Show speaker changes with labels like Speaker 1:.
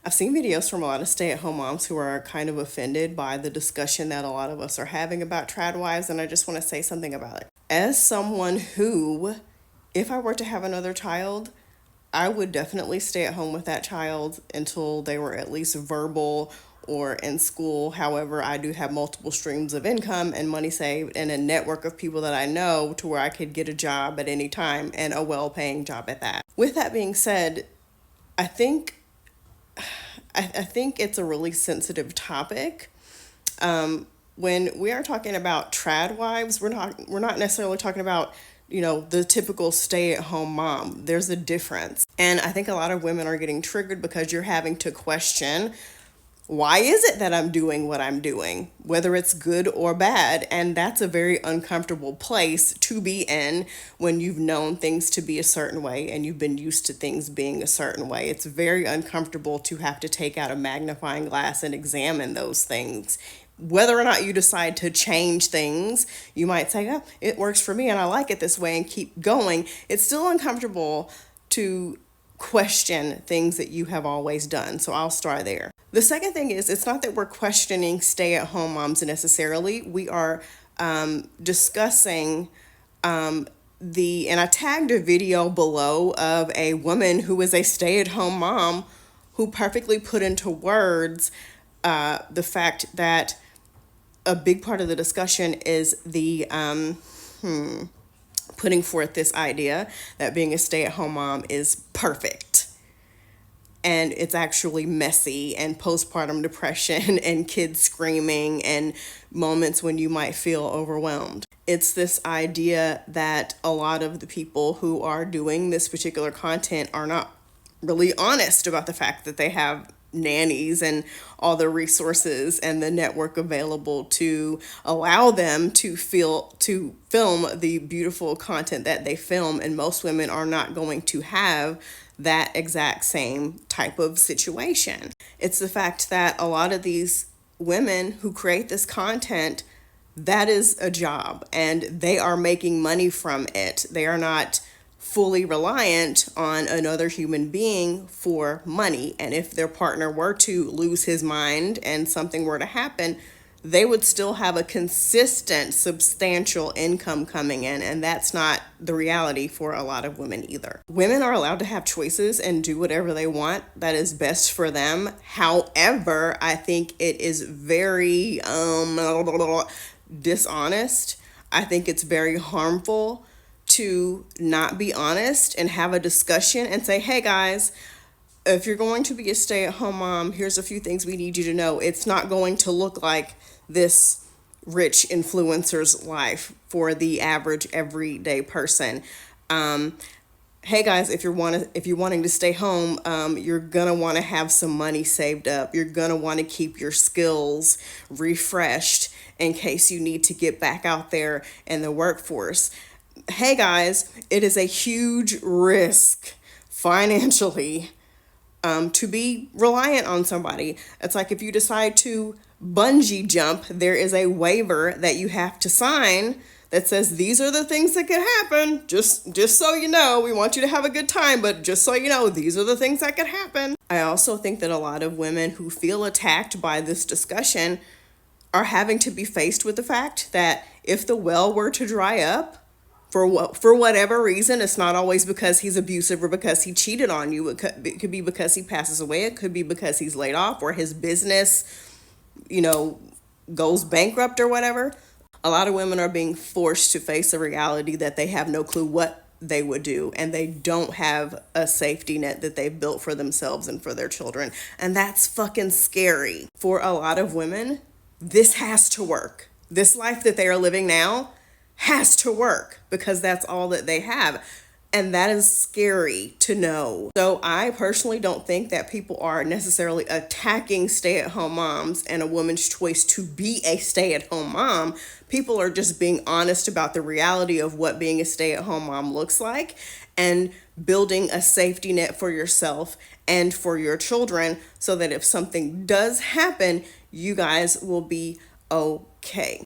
Speaker 1: I've seen videos from a lot of stay-at-home moms who are kind of offended by the discussion that a lot of us are having about trad wives, and I just want to say something about it. As someone who, if I were to have another child, I would definitely stay at home with that child until they were at least verbal or in school. However, I do have multiple streams of income and money saved and a network of people that I know to where I could get a job at any time, and a well-paying job at that. With that being said, I think I think it's a really sensitive topic. When we are talking about trad wives, we're not necessarily talking about, the typical stay-at-home mom. There's a difference. And I think a lot of women are getting triggered because you're having to question, why is it that I'm doing what I'm doing, whether it's good or bad? And that's a very uncomfortable place to be in when you've known things to be a certain way and you've been used to things being a certain way. It's very uncomfortable to have to take out a magnifying glass and examine those things. Whether or not you decide to change things, you might say, oh, it works for me and I like it this way, and keep going. It's still uncomfortable to question things that you have always done. So I'll start there. The second thing is, it's not that we're questioning stay-at-home moms necessarily. We are discussing and I tagged a video below of a woman who is a stay-at-home mom who perfectly put into words the fact that a big part of the discussion is the putting forth this idea that being a stay-at-home mom is perfect. And it's actually messy, and postpartum depression and kids screaming and moments when you might feel overwhelmed. It's this idea that a lot of the people who are doing this particular content are not really honest about the fact that they have nannies and all the resources and the network available to allow them to film the beautiful content that they film. And most women are not going to have that exact same type of situation. It's the fact that a lot of these women who create this content, that is a job and they are making money from it. They are not fully reliant on another human being for money. And if their partner were to lose his mind and something were to happen, they would still have a consistent, substantial income coming in. And that's not the reality for a lot of women either. Women are allowed to have choices and do whatever they want that is best for them. However, I think it is very dishonest. I think it's very harmful to not be honest and have a discussion and say, hey guys, if you're going to be a stay-at-home mom, here's a few things we need you to know. It's not going to look like this rich influencer's life for the average everyday person. Hey guys, if you're wanting to stay home, you're gonna want to have some money saved up. You're gonna want to keep your skills refreshed in case you need to get back out there in the workforce. Hey guys, it is a huge risk financially to be reliant on somebody. It's like if you decide to bungee jump, there is a waiver that you have to sign that says these are the things that could happen. Just so you know, we want you to have a good time, but just so you know, these are the things that could happen. I also think that a lot of women who feel attacked by this discussion are having to be faced with the fact that if the well were to dry up, for whatever reason, it's not always because he's abusive or because he cheated on you. It could be because he passes away. It could be because he's laid off or his business, goes bankrupt or whatever. A lot of women are being forced to face a reality that they have no clue what they would do, and they don't have a safety net that they've built for themselves and for their children. And that's fucking scary. For a lot of women, this has to work. This life that they are living now has to work because that's all that they have. And that is scary to know. So I personally don't think that people are necessarily attacking stay-at-home moms and a woman's choice to be a stay-at-home mom. People are just being honest about the reality of what being a stay-at-home mom looks like and building a safety net for yourself and for your children so that if something does happen, you guys will be okay.